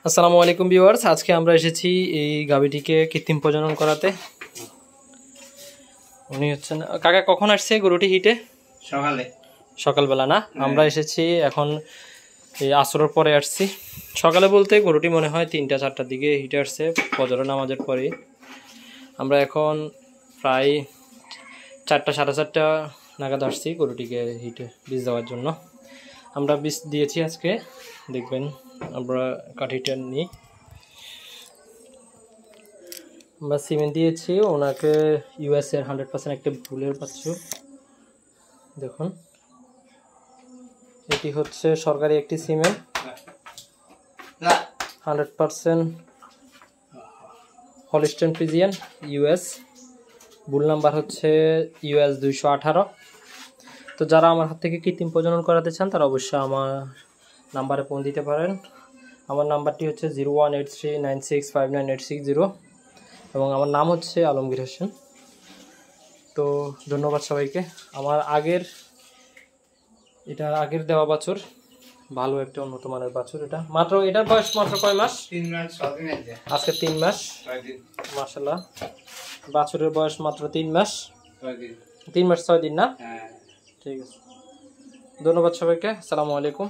আসসালামু আলাইকুম ভিউয়ার্স, আজকে আমরা এসেছি এই গাভীটিকে কৃত্রিম প্রজনন করাতে। উনি হচ্ছেন কাকা, কখন আসছে গরুটি হিটে? সকালবেলা না? আমরা এসেছি এখন এই আসরের পরে আসছি। সকালে বলতে গরুটি মনে হয় 3টা-4টার দিকে হিটে আসছে, ফজরের নামাজের পরে। আমরা এখন প্রায় 4টা-4:30 নাগাদ আসছি গরুটিকে হিটে বীজ দেওয়ার জন্য। আমরা বীজ দিয়েছি আজকে, দেখবেন আমরা কাঠিটা নিই। আমরা সিমেন্ট দিয়েছি ওনাকে, ইউএসএর 100% একটা ভুলের পাচ্ছ। দেখুন, এটি হচ্ছে সরকারি একটি সিমেন্ট, 100% হলিস্টেন ফ্রিজিয়ান ইউএস। ভুল নাম্বার হচ্ছে ইউএস 218। তো যারা আমার হাত থেকে কৃত্রিম প্রজনন করাতে চান তারা অবশ্যই আমার নাম্বারে ফোন দিতে পারেন। আমার নাম্বারটি হচ্ছে 0183965980 এবং আমার নাম হচ্ছে আলমগীর হোসেন। তো ধন্যবাদ সবাইকে। আমার আগের দেওয়া বাছুর, ভালো একটা উন্নত মানের বাছুর। এটার বয়স মাত্র কয় মাস? 3 মাস 6 দিন। আজকে 3 মাস। মাশাআল্লাহ, বাছুরের বয়স মাত্র 3 মাস 6 দিন। 3 মাস 6 দিন না? হ্যাঁ, ঠিক আছে। ধন্যবাদ সবাইকে। আসসালামু আলাইকুম।